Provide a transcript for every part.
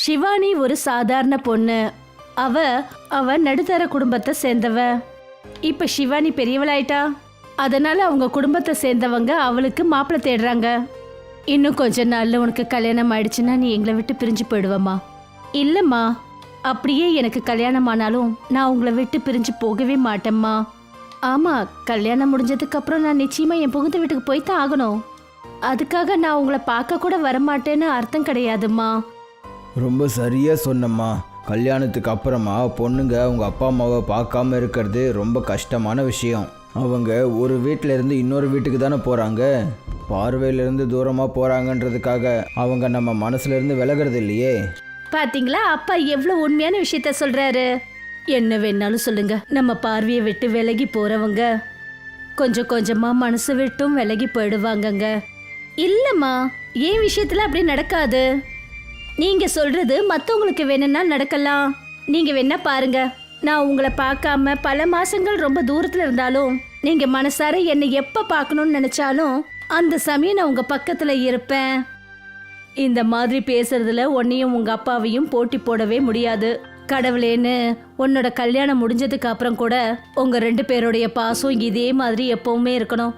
ஷிவானி ஒரு சாதாரண பொண்ணு. அவ அவ நடுத்தர குடும்பத்தை சேர்ந்தவ. இப்ப ஷிவானி பெரியவளாயிட்டா. அதனால அவங்க குடும்பத்தை சேர்ந்தவங்க அவளுக்கு மாப்பிள்ளை தேடுறாங்க. இன்னும் கொஞ்ச நாள்ல உனக்கு கல்யாணம் ஆயிடுச்சுன்னா நீ எங்களை விட்டு பிரிஞ்சு போயிடுவம்மா. இல்லம்மா, அப்படியே எனக்கு கல்யாணம் ஆனாலும் நான் உங்களை விட்டு பிரிஞ்சு போகவே மாட்டேம்மா. ஆமா, கல்யாணம் முடிஞ்சதுக்கு அப்புறம் நான் நிச்சயமா என் புகுந்த வீட்டுக்கு போய்தான் ஆகணும். அதுக்காக நான் உங்களை பார்க்க கூட வரமாட்டேன்னு அர்த்தம் கிடையாதும்மா. ரொம்ப சரியா சொன்னம்மா. கல்யாணத்துக்கு அப்புறமா பொண்ணுங்க அவங்க அப்பா அம்மாவை பார்க்காம இருக்கிறது ரொம்ப கஷ்டமான விஷயம். அவங்க ஒரு வீட்டில இருந்து இன்னொரு வீட்டுக்கு தானே போகிறாங்க. பார்வையிலேருந்து தூரமாக போகிறாங்கன்றதுக்காக அவங்க நம்ம மனசுலேருந்து விலகிறது இல்லையே. பாத்தீங்களா, அப்பா எவ்வளவு உண்மையான விஷயத்த சொல்றாரு. என்ன வேணாலும் சொல்லுங்க, நம்ம பார்வையை விட்டு விலகி போறவங்க கொஞ்சம் கொஞ்சமா மனசு விட்டும் விலகி போயிடுவாங்கங்க. இல்லம்மா, ஏன் விஷயத்துல அப்படி நடக்காது. நீங்க சொல்றது மத்தவங்களுக்கு வேணும்னா நடக்கலாம். நீங்க வேணா பாருங்க, நான் உங்களை பார்க்காம பல மாசங்கள் ரொம்ப தூரத்துல இருந்தாலும் நீங்க மனசார என்னை எப்ப பார்க்கணும்னு நினைச்சாலும் அந்த சமயம் நான் உங்க பக்கத்துல இருப்பேன். இந்த மாதிரி பேசுறதுல உன்னையும் உங்க அப்பாவையும் போட்டி போடவே முடியாது. கடவுளேன்னு உன்னோட கல்யாணம் முடிஞ்சதுக்கு அப்புறம் கூட உங்க 2 பேருடைய பாசம் இதே மாதிரி எப்பவுமே இருக்கணும்.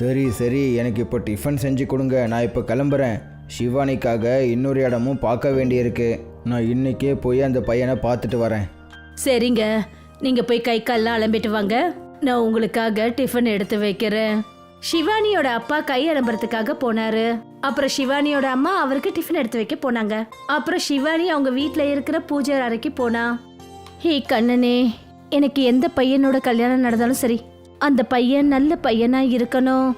சரி சரி, எனக்கு இப்போ டிஃபன் செஞ்சு கொடுங்க. நான் இப்போ கிளம்புறேன். ஷிவானிக்காக இன்னொரு இடமும் பார்க்க வேண்டியிருக்கு. நான் இன்னைக்கே போய் அந்த பையனை பார்த்துட்டு வரேன். சரிங்க, நீங்க போய் கை கால்லாம் அலம்பிட்டு வாங்க. நான் உங்களுக்காக டிஃபன் எடுத்து வைக்கிறேன். ஷிவானியோட அப்பா கை அலம்புறதுக்காக போனாரு. அப்புறம் ஷிவானியோட அம்மா அவருக்கு டிஃபன் எடுத்து வைக்க போனாங்க. அப்புறம் ஷிவானி அவங்க வீட்ல இருக்கிற பூஜை அறைக்கு போனா. ஹே கண்ணனே, எனக்கு எந்த பையனோட கல்யாணம் நடந்தாலும் சரி, அந்த பையன் நல்ல பையனா இருக்கணும்.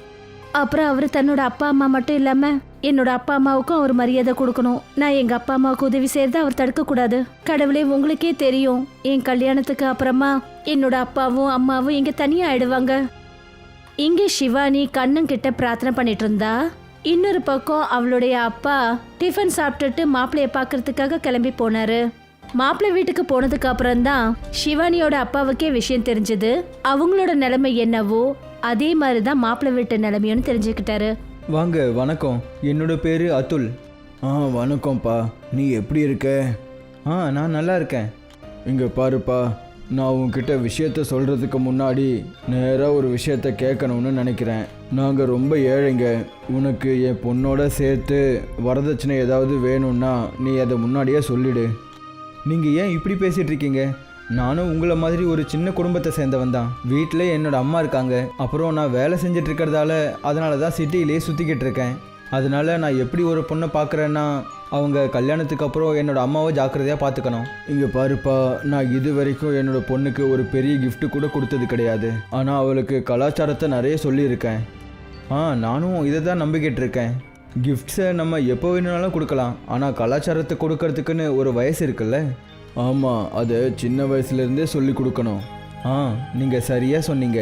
அப்புறம் அவரு தன்னோட அப்பா அம்மா மட்டும் இல்லாம என்னோட அப்பா அம்மாவுக்கும் அவர் மரியாதை கொடுக்கணும். நான் எங்க அப்பா அம்மாவுக்கு உதவி செய்யறத அவர் தடுக்க கூடாது. கடவுளே, உங்களுக்கே தெரியும், என் கல்யாணத்துக்கு அப்புறமா என்னோட அப்பாவும் அம்மாவும் இங்க தனியா ஆயிடுவாங்க. இங்கே ஷிவானி கண்ணன் கிட்ட பிரார்த்தனை பண்ணிட்டு இருந்தா. இன்னொரு பக்கம் அவளுடைய அப்பா டிஃபன் சாப்பிட்டுட்டு மாப்பிள்ளைய பாக்குறதுக்காக கிளம்பி போனாரு. மாப்பிள்ளை வீட்டுக்கு போனதுக்கு அப்புறம் தான் ஷிவானியோட அப்பாவுக்கே விஷயம் தெரிஞ்சது. அவங்களோட நிலைமை என்னவோ அதே மாதிரிதான் மாப்பிள்ளை வீட்டு நிலைமையோன்னு தெரிஞ்சுக்கிட்டாரு. வாங்க, வணக்கம். என்னோட பேர் அதுல். வணக்கம்ப்பா. நீ எப்படி இருக்க? நான் நல்லா இருக்கேன். இங்கே பாருப்பா, நான் உன்கிட்ட விஷயத்த சொல்கிறதுக்கு முன்னாடி நேராக ஒரு விஷயத்த கேட்கணும்னு நினைக்கிறேன். நாங்கள் ரொம்ப ஏழைங்க. உனக்கு என் பொண்ணோட சேர்த்து வரதட்சணை ஏதாவது வேணும்னா நீ அதை முன்னாடியே சொல்லிடு. நீங்கள் ஏன் இப்படி பேசிகிட்டு இருக்கீங்க? நானும் உங்களை மாதிரி ஒரு சின்ன குடும்பத்தை சேர்ந்தவன் தான். வீட்டில் என்னோடய அம்மா இருக்காங்க. அப்புறம் நான் வேலை செஞ்சுட்டு இருக்கிறதால அதனால தான் சிட்டியிலே சுற்றிக்கிட்டு இருக்கேன். அதனால நான் எப்படி ஒரு பொண்ணை பார்க்குறேன்னா அவங்க கல்யாணத்துக்கு அப்புறம் என்னோடய அம்மாவை ஜாக்கிரதையாக பார்த்துக்கணும். இங்கே பாருப்பா, நான் இது வரைக்கும் என்னோடய பொண்ணுக்கு ஒரு பெரிய கிஃப்ட்டு கூட கொடுத்தது கிடையாது. ஆனால் அவளுக்கு கலாச்சாரத்தை நிறைய சொல்லியிருக்கேன். நானும் இதை தான் நம்பிக்கிட்டு இருக்கேன். கிஃப்ட்ஸை நம்ம எப்போ வேணுனாலும் கொடுக்கலாம். ஆனால் கலாச்சாரத்தை கொடுக்கறதுக்குன்னு ஒரு வயசு இருக்குல்ல. ஆமாம், அதை சின்ன வயசுலேருந்தே சொல்லி கொடுக்கணும். நீங்கள் சரியாக சொன்னீங்க.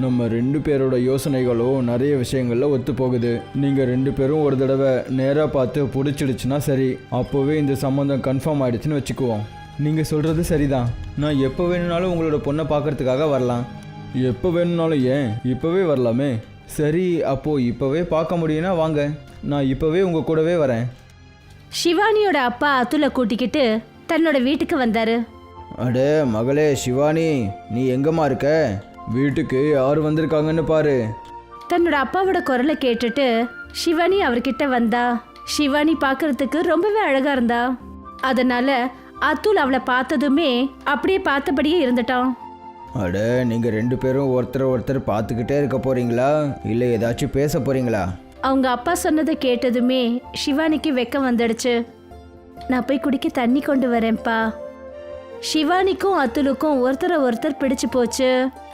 நம்ம 2 பேரோட யோசனைகளும் நிறைய விஷயங்களில் ஒத்து போகுது. நீங்கள் 2 பேரும் ஒரு தடவை நேராக பார்த்து பிடிச்சிடுச்சுன்னா சரி, அப்போவே இந்த சம்மந்தம் கன்ஃபார்ம் ஆகிடுச்சுன்னு வச்சுக்குவோம். நீங்கள் சொல்கிறது சரிதான். நான் எப்போ வேணும்னாலும் உங்களோட பொண்ணை பார்க்குறதுக்காக வரலாம். எப்போ வேணும்னாலும் ஏன், இப்போவே வரலாமே. சரி, அப்போது இப்போவே பார்க்க முடியும்னா வாங்க, நான் இப்போவே உங்கள் கூடவே வரேன். ஷிவானியோட அப்பா அதுல கூட்டிக்கிட்டு தன்னோட வீட்டுக்கு வந்தாரு. அடே மகளே ஷிவானி, நீ எங்கம்மா இருக்க? வீட்டுக்கு யார் வந்திருக்காங்கன்னு பாரு. தன்னோட அப்பாவோட குரலை கேட்டுட்டு ஷிவானி அவர்கிட்ட வந்தா. ஷிவானி பார்க்கறதுக்கு ரொம்பவே அழகா இருந்தா. அதனால அதுல் அவளை பார்த்ததுமே அப்படியே பார்த்தபடியே இருந்துட்டான். அட, நீங்கள் 2 பேரும் ஒருத்தர் பார்த்துக்கிட்டே இருக்க போறீங்களா, இல்லை ஏதாச்சும் பேச போறீங்களா? அவங்க அப்பா சொன்னதை கேட்டதுமே ஷிவானிக்கு வெக்கம் வந்துடுச்சு. நான் போய் குடிக்க தண்ணி கொண்டு வரேன்ப்பா. ஷிவானிக்கும் அதுலுக்கும் ஒருத்தர் பிடிச்சு போச்சு.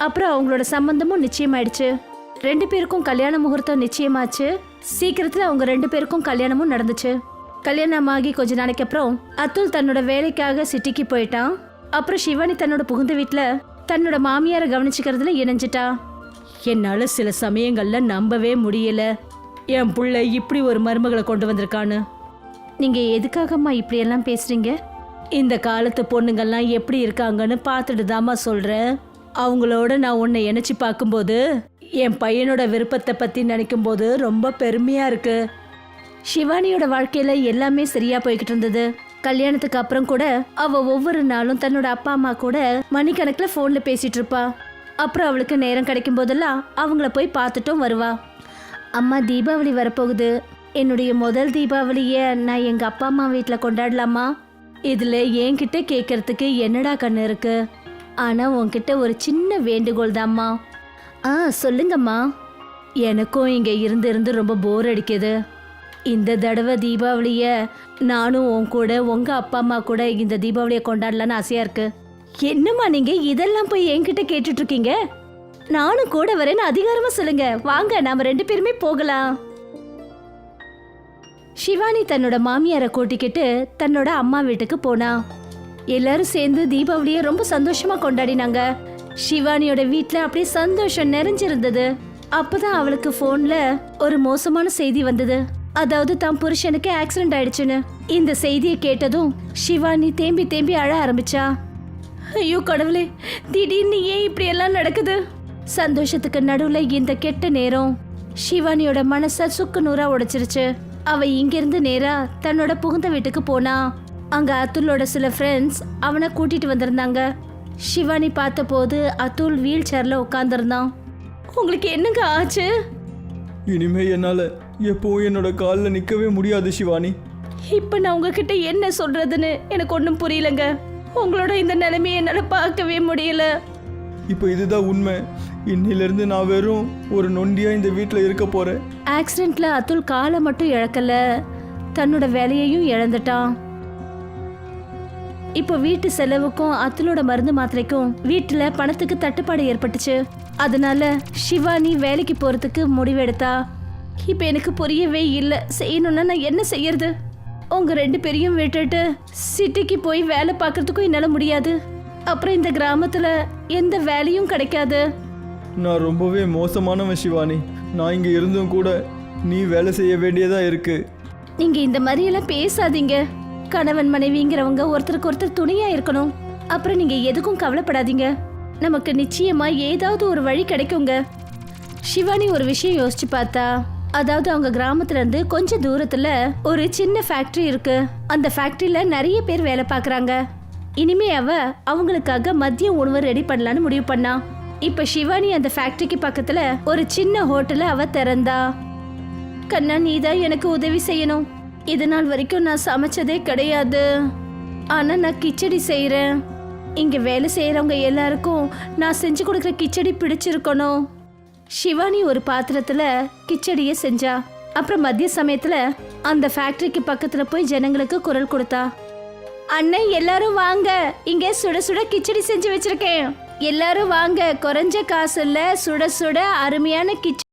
அப்புறம் அவங்களோட சம்பந்தமும் நிச்சயமாயிடுச்சு. 2 பேருக்கும் கல்யாண முகூர்த்தம் நிச்சயமாச்சு. சீக்கிரத்துல அவங்க 2 பேருக்கும் கல்யாணமும் நடந்துச்சு. கல்யாணமாகி கொஞ்ச நாளைக்கு அப்புறம் அதுல் தன்னோட வேலைக்காக சிட்டிக்கு போயிட்டான். அப்புறம் ஷிவானி தன்னோட புகுந்த வீட்டுல தன்னோட மாமியாரை கவனிச்சுக்கிறதுல இணைஞ்சிட்டா. என்னால சில சமயங்கள்ல நம்பவே முடியல, என் புள்ள இப்படி ஒரு மருமகளை கொண்டு வந்திருக்கான்னு. நீங்க எதுக்காகம்மா இப்படியெல்லாம் பேசுறீங்க? இந்த காலத்து பொண்ணுங்கள்லாம் எப்படி இருக்காங்கன்னு பார்த்துட்டு தாம்மா சொல்றேன். அவங்களோட நான் உன்னை இணைச்சி பார்க்கும்போது என் பையனோட விருப்பத்தை பத்தி நினைக்கும் போது ரொம்ப பெருமையா இருக்கு. ஷிவானியோட வாழ்க்கையில எல்லாமே சரியா போய்கிட்டு இருந்தது. கல்யாணத்துக்கு அப்புறம் கூட அவ ஒவ்வொரு நாளும் தன்னோட அப்பா அம்மா கூட மணிக்கணக்குல போன்ல பேசிட்டு இருப்பா. அப்புறம் அவளுக்கு நேரம் கிடைக்கும் போதெல்லாம் அவங்கள போய் பார்த்துட்டும் வருவா. அம்மா, தீபாவளி வரப்போகுது. என்னுடைய முதல் தீபாவளிய நான் எங்க அப்பா அம்மா வீட்டுல கொண்டாடலாமா? இதுல என்கிட்ட கேட்கறதுக்கு என்னடா கண்ணு இருக்கு? ஆனா உன்கிட்ட ஒரு சின்ன வேண்டுகோள் தாம்மா. சொல்லுங்கம்மா. எனக்கும் இங்க இருந்து இருந்து ரொம்ப போர் அடிக்குது. இந்த தடவை தீபாவளிய நானும் உன் கூட உங்க அப்பா அம்மா கூட இந்த தீபாவளியை கொண்டாடலான்னு ஆசையா இருக்கு. என்னம்மா நீங்க இதெல்லாம் போய் என்கிட்ட கேட்டுட்டு இருக்கீங்க? நானும் கூட வரேன்னு அதிகாரமா சொல்லுங்க. வாங்க, நாம 2 பேருமே போகலாம். சிவானி தன்னோட மாமியாரை கூட்டிக்கிட்டு தன்னோட அம்மா வீட்டுக்கு போனா. எல்லாரும் சேர்ந்து தீபாவளியை ரொம்ப சந்தோஷமா கொண்டாடினாங்க. சிவானியோட வீட்ல அப்படியே சந்தோஷம் நிறைஞ்சிருந்தது. அப்பதான் அவளுக்கு போன்ல ஒரு மோசமான செய்தி வந்தது. அதாவது தான் புருஷனுக்கு ஆக்சிடென்ட் ஆயிடுச்சுன்னு. இந்த செய்தியை கேட்டதும் சிவானி தேம்பி தேம்பி அழ ஆரம்பிச்சா. ஐயோ கடவுளே, திடீர்னு ஏன் இப்படி எல்லாம் நடக்குது? சந்தோஷத்துக்கு நடுவுல இந்த கெட்ட நேரம் சிவானியோட மனச சுக்கு நூறா உடைச்சிருச்சு. அவ இங்கிருந்து நேரா தன்னோட புகுந்த வீட்டுக்கு போனா. அங்க அத்துலோட சில ஃப்ரெண்ட்ஸ் அவனை கூட்டிட்டு வந்திருந்தாங்க. சிவானி பார்த்த போது அத்துல் வீல் சேர்ல உட்காந்துருந்தான். உங்களுக்கு என்னங்க ஆச்சு? இனிமே என்னால் எப்போவும் என்னோட காலில் நிற்கவே முடியாது சிவானி. இப்ப நான் உங்ககிட்ட என்ன சொல்றதுன்னு எனக்கு ஒன்றும் புரியலங்க. உங்களோட இந்த நிலைமையை என்னால பார்க்கவே முடியல. இப்போ இதுதான் உண்மை. இன்னிலிருந்து நான் வெறும் ஒரு நொண்டியாக இந்த வீட்டில் இருக்க போகிறேன். ஆக்சிடென்ட்ல அத்துல் காலை மட்டும் இழக்கல, தன்னோட வேலையையும் இழந்துட்டான். இப்போ வீட்டு செலவுக்கும் அத்துலோட மருந்து மாத்திரைக்கும் வீட்டுல பணத்துக்கு தட்டுப்பாடு ஏற்பட்டுச்சு. அதனால சிவானி வேலைக்கு போறதுக்கு முடிவெடுத்தா. இப்ப எனக்கு புரியவே இல்லை, செய்யணும்னா நான் என்ன செய்யறது? உங்க 2 பேரையும் விட்டுட்டு சிட்டிக்கு போய் வேலை பார்க்கறதுக்கும் என்னால முடியாது. அப்புறம் இந்த கிராமத்துல எந்த வேலையும் கிடைக்காது. நான் ரொம்பவே மோசமானவன் சிவானி. நான் இங்கே இருந்தும் கூட நீ வேலை செய்ய வேண்டியதாக இருக்கு. நீங்க இந்த மாதிரி எல்லாம் பேசாதீங்க. கணவன் மனைவிங்கிறவங்க ஒருத்தருக்கு ஒருத்தர் துணையா இருக்கணும். அப்புறம் நீங்க எதுக்கும் கவலைப்படாதீங்க. நமக்கு நிச்சயமா ஏதாவது ஒரு வழி கிடைக்குங்க. சிவானி ஒரு விஷயம் யோசிச்சு பார்த்தா. அதாவது அவங்க கிராமத்துல இருந்து கொஞ்சம் தூரத்துல ஒரு சின்ன ஃபேக்டரி இருக்கு. அந்த ஃபேக்டரியில நிறைய பேர் வேலை பார்க்கறாங்க. இனிமே அவங்களுக்காக மதிய உணவு ரெடி பண்ணலான்னு முடிவு பண்ணா. இப்ப சிவானி அந்த ஃபேக்டரிக்கு பக்கத்துல ஒரு சின்ன ஹோட்டலை அவ திறந்தா. கண்ணா, நீதான் எனக்கு உதவி செய்யணும். இது நாள் வரைக்கும் நான் சமைச்சதே கிடையாது. ஆனா நான் கிச்சடி செய்யறேன். இங்க வேலை செய்யறவங்க எல்லாருக்கும் நான் செஞ்சு கொடுக்குற கிச்சடி பிடிச்சிருக்கணும். சிவானி ஒரு பாத்திரத்துல கிச்சடியை செஞ்சா. அப்புறம் மதிய சமயத்துல அந்த ஃபேக்டரிக்கு பக்கத்துல போய் ஜனங்களுக்கு குரல் கொடுத்தா. அண்ணன், எல்லாரும் வாங்க, இங்க சுட சுட கிச்சடி செஞ்சு வச்சிருக்கேன். எல்லாரும் வாங்க, குறைஞ்ச காசுல சுட சுட அருமையான கிச்சடி